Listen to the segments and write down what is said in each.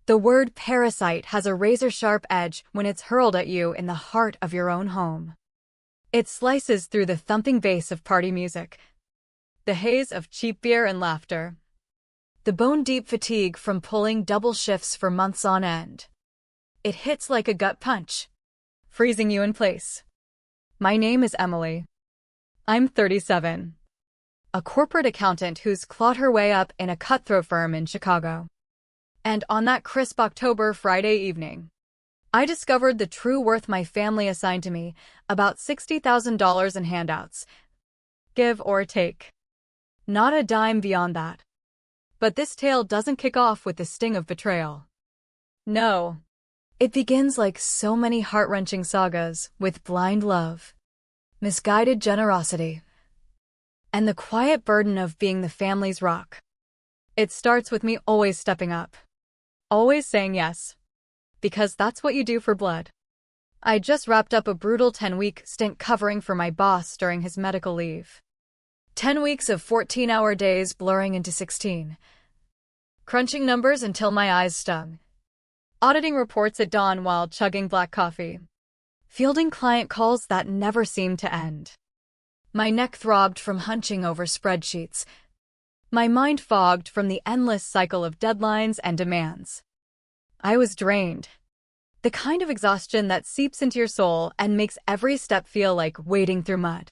The word parasite has a razor-sharp edge when it's hurled at you in the heart of your own home. It slices through the thumping bass of party music, the haze of cheap beer and laughter, the bone-deep fatigue from pulling double shifts for months on end. It hits like a gut punch, freezing you in place. My name is Emily. I'm 37. A corporate accountant who's clawed her way up in a cutthroat firm in Chicago. And on that crisp October Friday evening, I discovered the true worth my family assigned to me, about $60,000 in handouts. Give or take. Not a dime beyond that. But this tale doesn't kick off with the sting of betrayal. No. It begins like so many heart-wrenching sagas, with blind love, misguided generosity, and the quiet burden of being the family's rock. It starts with me always stepping up. Always saying yes. Because that's what you do for blood. I just wrapped up a brutal 10-week stint covering for my boss during his medical leave. 10 weeks of 14-hour days blurring into 16. Crunching numbers until my eyes stung. Auditing reports at dawn while chugging black coffee. Fielding client calls that never seemed to end. My neck throbbed from hunching over spreadsheets. My mind fogged from the endless cycle of deadlines and demands. I was drained. The kind of exhaustion that seeps into your soul and makes every step feel like wading through mud.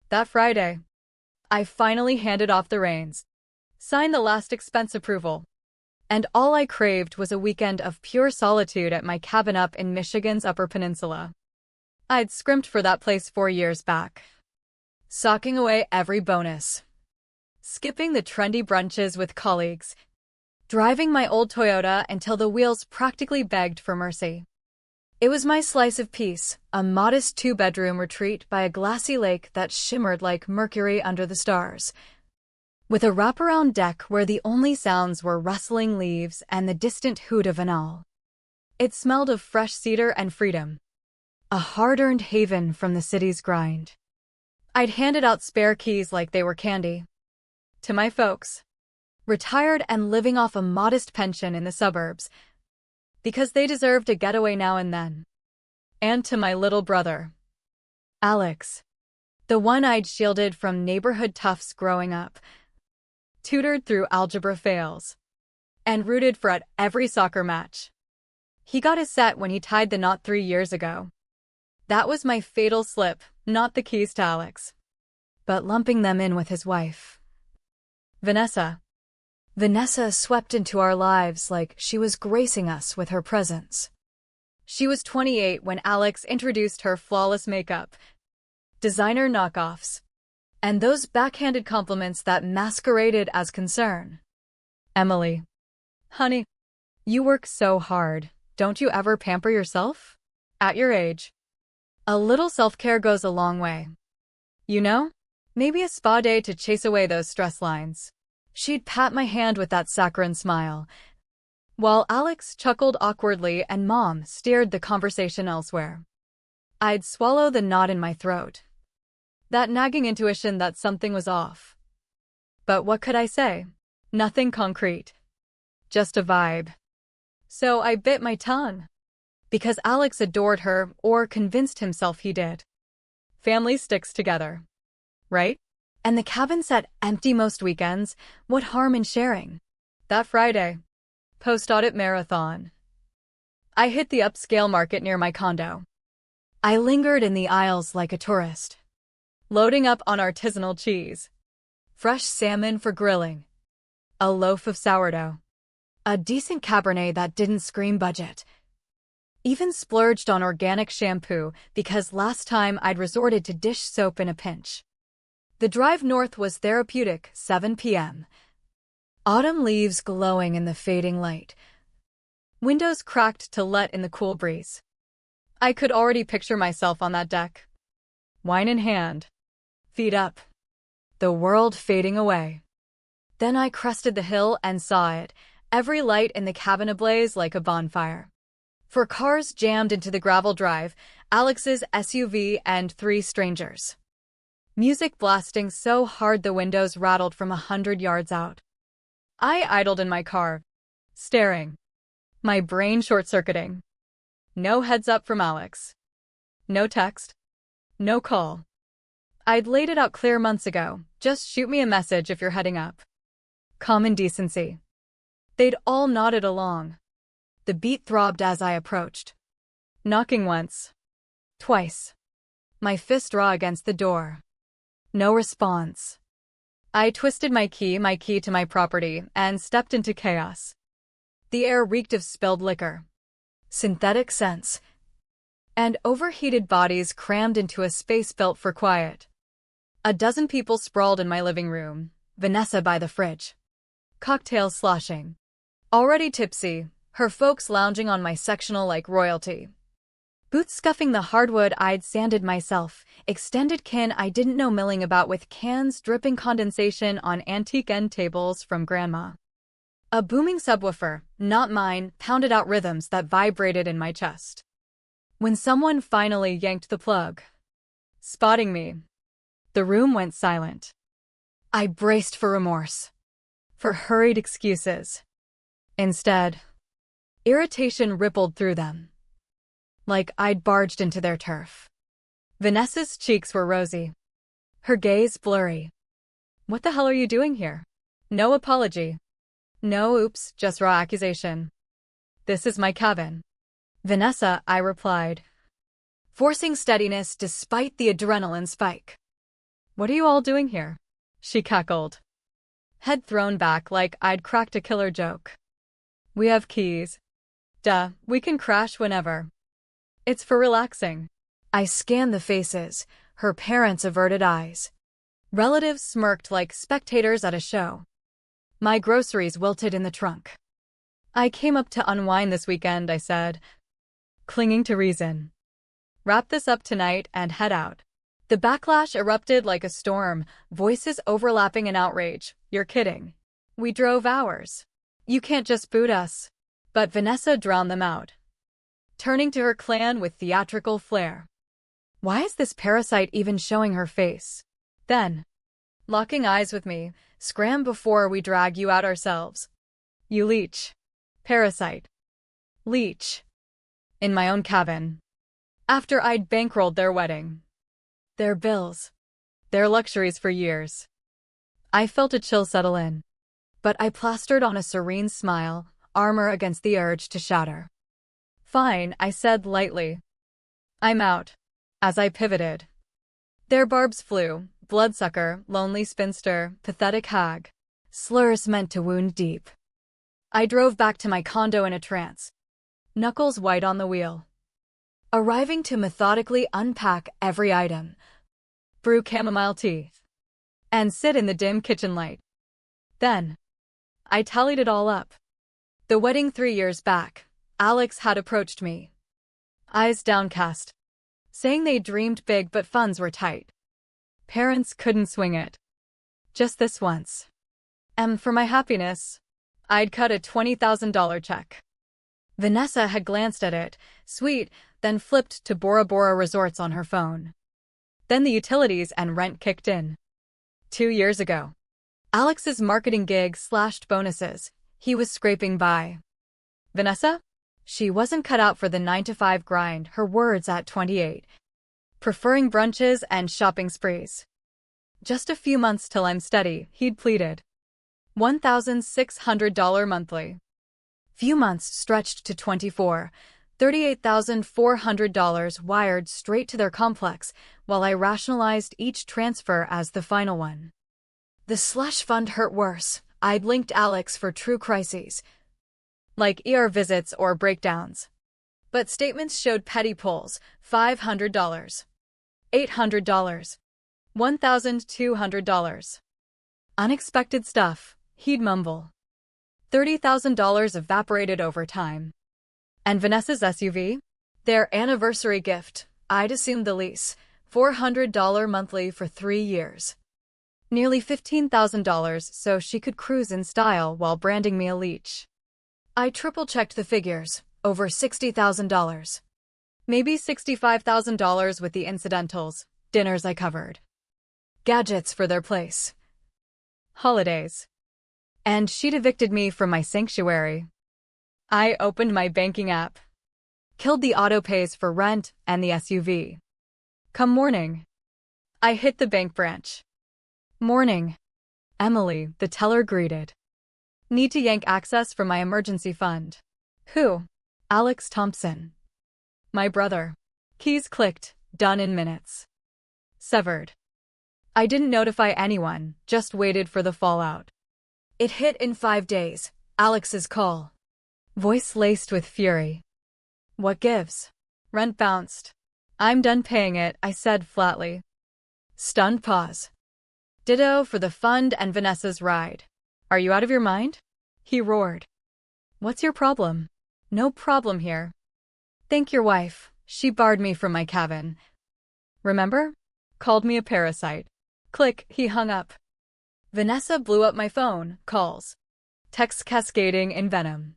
That Friday, I finally handed off the reins, signed the last expense approval, and all I craved was a weekend of pure solitude at my cabin up in Michigan's Upper Peninsula. I'd scrimped for that place 4 years back, socking away every bonus, skipping the trendy brunches with colleagues, driving my old Toyota until the wheels practically begged for mercy. It was my slice of peace, a modest 2-bedroom retreat by a glassy lake that shimmered like mercury under the stars, with a wraparound deck where the only sounds were rustling leaves and the distant hoot of an owl. It smelled of fresh cedar and freedom, a hard-earned haven from the city's grind. I'd handed out spare keys like they were candy to my folks, retired and living off a modest pension in the suburbs, because they deserved a getaway now and then. And to my little brother, Alex, the one I'd shielded from neighborhood toughs growing up, tutored through algebra fails, and rooted for at every soccer match. He got his set when he tied the knot 3 years ago. That was my fatal slip, not the keys to Alex, but lumping them in with his wife, Vanessa. Vanessa swept into our lives like she was gracing us with her presence. She was 28 when Alex introduced her flawless makeup, designer knockoffs, and those backhanded compliments that masqueraded as concern. Emily, honey, you work so hard. Don't you ever pamper yourself? At your age, a little self-care goes a long way. You know, maybe a spa day to chase away those stress lines. She'd pat my hand with that saccharine smile, while Alex chuckled awkwardly and Mom steered the conversation elsewhere. I'd swallow the knot in my throat, that nagging intuition that something was off. But what could I say? Nothing concrete. Just a vibe. So I bit my tongue. Because Alex adored her, or convinced himself he did. Family sticks together, right? And the cabin sat empty most weekends. What harm in sharing? That Friday, post-audit marathon, I hit the upscale market near my condo. I lingered in the aisles like a tourist, loading up on artisanal cheese, fresh salmon for grilling, a loaf of sourdough, a decent Cabernet that didn't scream budget. Even splurged on organic shampoo because last time I'd resorted to dish soap in a pinch. The drive north was therapeutic, 7 p.m. Autumn leaves glowing in the fading light. Windows cracked to let in the cool breeze. I could already picture myself on that deck, wine in hand, feet up, the world fading away. Then I crested the hill and saw it, every light in the cabin ablaze like a bonfire. 4 cars jammed into the gravel drive, Alex's SUV and 3 strangers. Music blasting so hard the windows rattled from 100 yards out. I idled in my car, staring, My brain short-circuiting. No heads up from Alex. No text. No call. I'd laid it out clear months ago. Just shoot me a message if you're heading up. Common decency. They'd all nodded along. The beat throbbed as I approached. Knocking once. Twice. My fist raw against the door. No response. I twisted my key to my property, and stepped into chaos. The air reeked of spilled liquor, synthetic scents, and overheated bodies crammed into a space built for quiet. A dozen people sprawled in my living room, Vanessa by the fridge. Cocktails sloshing. Already tipsy, her folks lounging on my sectional like royalty. Boots scuffing the hardwood I'd sanded myself, extended kin I didn't know milling about with cans dripping condensation on antique end tables from Grandma. A booming subwoofer, not mine, pounded out rhythms that vibrated in my chest. When someone finally yanked the plug, spotting me, the room went silent. I braced for remorse, for hurried excuses. Instead, irritation rippled through them, like I'd barged into their turf. Vanessa's cheeks were rosy, her gaze blurry. What the hell are you doing here? No apology. No oops, just raw accusation. This is my cabin. Vanessa, I replied, forcing steadiness despite the adrenaline spike. What are you all doing here? She cackled, head thrown back like I'd cracked a killer joke. We have keys. Duh, we can crash whenever. It's for relaxing. I scanned the faces, her parents' averted eyes. Relatives smirked like spectators at a show. My groceries wilted in the trunk. I came up to unwind this weekend, I said, clinging to reason. Wrap this up tonight and head out. The backlash erupted like a storm, voices overlapping in outrage. You're kidding. We drove hours. You can't just boot us. But Vanessa drowned them out, turning to her clan with theatrical flair. Why is this parasite even showing her face? Then, locking eyes with me, scram before we drag you out ourselves. You leech. Parasite. Leech. In my own cabin. After I'd bankrolled their wedding. Their bills. Their luxuries for years. I felt a chill settle in. But I plastered on a serene smile, armor against the urge to shatter. Fine, I said lightly. I'm out. As I pivoted. Their barbs flew. Bloodsucker, lonely spinster, pathetic hag. Slurs meant to wound deep. I drove back to my condo in a trance, knuckles white on the wheel. Arriving to methodically unpack every item, brew chamomile tea, and sit in the dim kitchen light. Then, I tallied it all up. The wedding 3 years back, Alex had approached me, eyes downcast, saying they dreamed big but funds were tight. Parents couldn't swing it. Just this once. And for my happiness, I'd cut a $20,000 check. Vanessa had glanced at it, sweet, then flipped to Bora Bora Resorts on her phone. Then the utilities and rent kicked in. 2 years ago. Alex's marketing gig slashed bonuses. He was scraping by. Vanessa? She wasn't cut out for the 9-to-5 grind, her words at 28. Preferring brunches and shopping sprees. Just a few months till I'm steady, he'd pleaded. $1,600 monthly. Few months stretched to 24. $38,400 wired straight to their complex, while I rationalized each transfer as the final one. The slush fund hurt worse. I'd linked Alex for true crises, like ER visits or breakdowns. But statements showed petty pulls, $500, $800, $1,200. Unexpected stuff, he'd mumble. $30,000 evaporated over time. And Vanessa's SUV? Their anniversary gift, I'd assumed the lease, $400 monthly for 3 years. Nearly $15,000 so she could cruise in style while branding me a leech. I triple-checked the figures, over $60,000. Maybe $65,000 with the incidentals, dinners I covered. Gadgets for their place. Holidays. And she'd evicted me from my sanctuary. I opened my banking app. Killed the auto pays for rent and the SUV. Come morning. I hit the bank branch. Morning. Emily, the teller greeted. Need to yank access from my emergency fund. Who? Alex Thompson. My brother. Keys clicked, done in minutes. Severed. I didn't notify anyone, just waited for the fallout. It hit in 5 days. Alex's call. Voice laced with fury. What gives? Rent bounced. I'm done paying it, I said flatly. Stunned pause. Ditto for the fund and Vanessa's ride. Are you out of your mind? He roared. What's your problem? No problem here. Thank your wife. She barred me from my cabin. Remember? Called me a parasite. Click, he hung up. Vanessa blew up my phone, calls. Texts cascading in venom.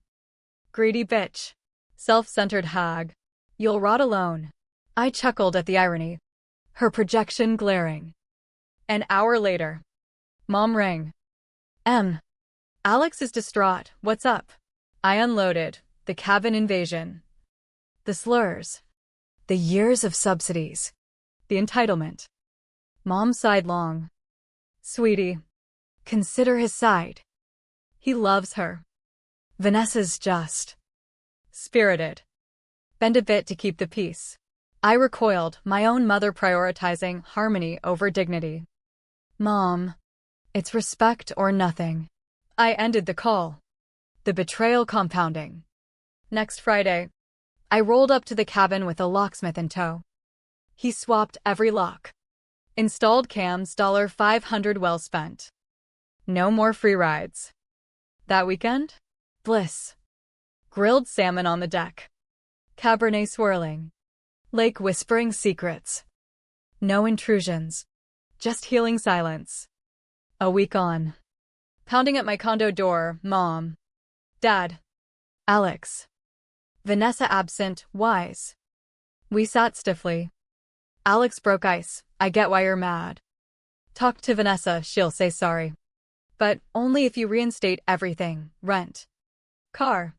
Greedy bitch. Self-centered hag. You'll rot alone. I chuckled at the irony. Her projection glaring. An hour later. Mom rang. Alex is distraught. What's up? I unloaded. The cabin invasion. The slurs. The years of subsidies. The entitlement. Mom sighed long. Sweetie. Consider his side. He loves her. Vanessa's just. Spirited. Bend a bit to keep the peace. I recoiled, my own mother prioritizing harmony over dignity. Mom. It's respect or nothing. I ended the call. The betrayal compounding. Next Friday, I rolled up to the cabin with a locksmith in tow. He swapped every lock. Installed cams, $500 well spent. No more free rides. That weekend? Bliss. Grilled salmon on the deck. Cabernet swirling. Lake whispering secrets. No intrusions. Just healing silence. A week on. Pounding at my condo door, Mom. Dad. Alex. Vanessa absent, wise. We sat stiffly. Alex broke ice. I get why you're mad. Talk to Vanessa, she'll say sorry. But only if you reinstate everything. Rent. Car.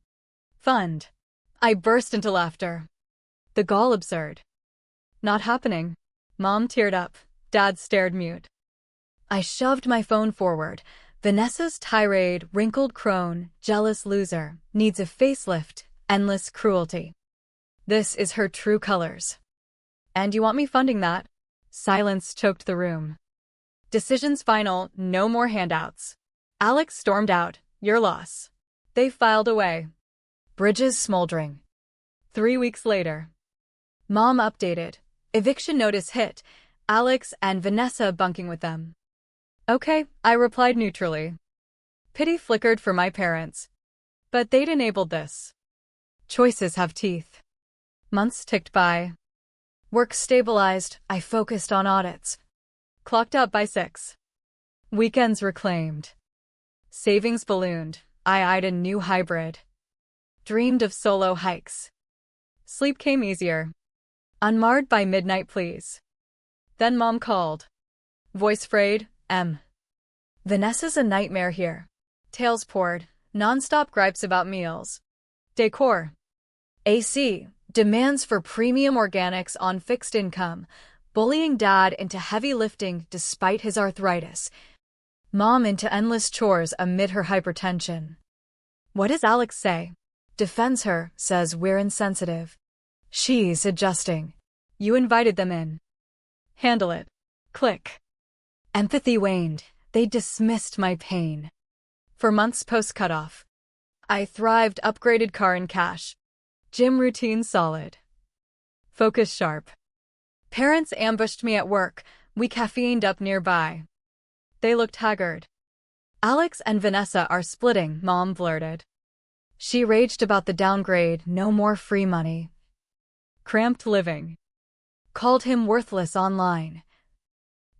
Fund. I burst into laughter. The gall absurd. Not happening. Mom teared up. Dad stared mute. I shoved my phone forward. Vanessa's tirade, wrinkled crone, jealous loser, needs a facelift, endless cruelty. This is her true colors. And you want me funding that? Silence choked the room. Decisions final, no more handouts. Alex stormed out, your loss. They filed away. Bridges smoldering. 3 weeks later. Mom updated. Eviction notice hit. Alex and Vanessa bunking with them. Okay, I replied neutrally. Pity flickered for my parents. But they'd enabled this. Choices have teeth. Months ticked by. Work stabilized, I focused on audits. Clocked out by 6. Weekends reclaimed. Savings ballooned, I eyed a new hybrid. Dreamed of solo hikes. Sleep came easier. Unmarred by midnight pleas. Then Mom called. Voice frayed, Vanessa's a nightmare here. Tales poured, non-stop gripes about meals. Decor. AC. Demands for premium organics on fixed income. Bullying Dad into heavy lifting despite his arthritis. Mom into endless chores amid her hypertension. What does Alex say? Defends her, says we're insensitive. She's adjusting. You invited them in. Handle it. Click. Empathy waned. They dismissed my pain. For months post-cutoff. I thrived, upgraded car and cash. Gym routine solid. Focus sharp. Parents ambushed me at work. We caffeined up nearby. They looked haggard. Alex and Vanessa are splitting, Mom blurted. She raged about the downgrade, no more free money. Cramped living. Called him worthless online.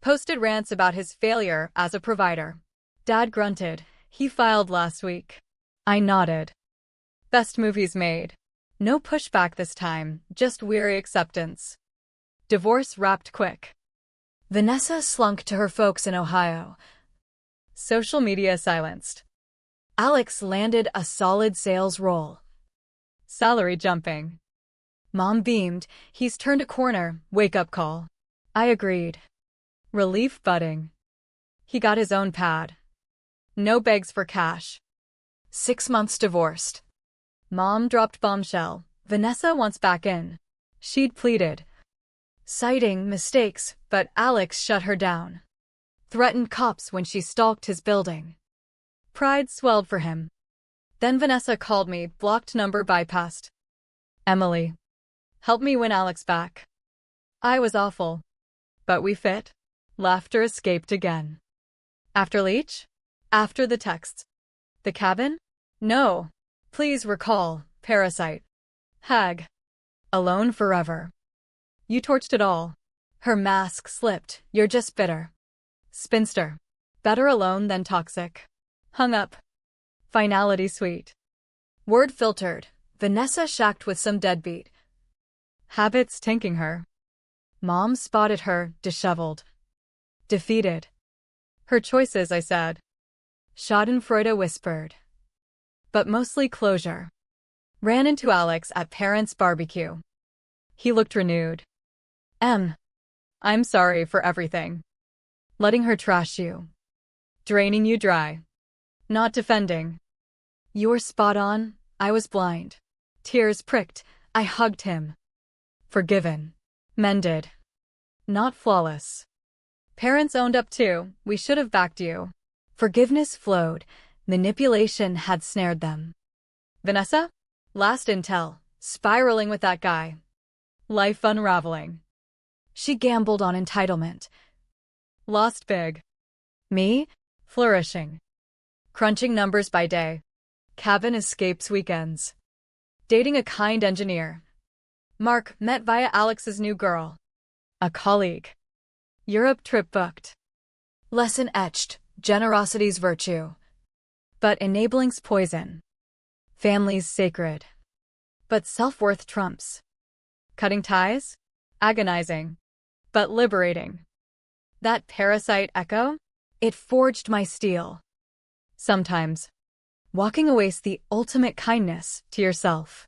Posted rants about his failure as a provider. Dad grunted. He filed last week. I nodded. Best movies made. No pushback this time, just weary acceptance. Divorce wrapped quick. Vanessa slunk to her folks in Ohio. Social media silenced. Alex landed a solid sales role. Salary jumping. Mom beamed. He's turned a corner. Wake-up call. I agreed. Relief budding. He got his own pad. No begs for cash. 6 months divorced. Mom dropped bombshell. Vanessa wants back in. She'd pleaded, citing mistakes, but Alex shut her down. Threatened cops when she stalked his building. Pride swelled for him. Then Vanessa called me, blocked number bypassed. Emily, help me win Alex back. I was awful. But we fit. Laughter escaped again. After Leech? After the texts. The cabin? No. Please recall, parasite. Hag. Alone forever. You torched it all. Her mask slipped. You're just bitter. Spinster. Better alone than toxic. Hung up. Finality sweet. Word filtered. Vanessa shacked with some deadbeat. Habits tanking her. Mom spotted her, disheveled. Defeated. Her choices, I said. Schadenfreude whispered. But mostly closure. Ran into Alex at parents' barbecue. He looked renewed. I'm sorry for everything. Letting her trash you. Draining you dry. Not defending. You were spot on, I was blind. Tears pricked, I hugged him. Forgiven. Mended. Not flawless. Parents owned up too, we should have backed you. Forgiveness flowed, manipulation had snared them. Vanessa? Last intel, spiraling with that guy. Life unraveling. She gambled on entitlement. Lost big. Me? Flourishing. Crunching numbers by day. Cabin escapes weekends. Dating a kind engineer. Mark met via Alex's new girl. A colleague. Europe trip booked. Lesson etched, generosity's virtue. But enabling's poison. Family's sacred. But self-worth trumps. Cutting ties? Agonizing. But liberating. That parasite echo? It forged my steel. Sometimes. Walking away's the ultimate kindness to yourself.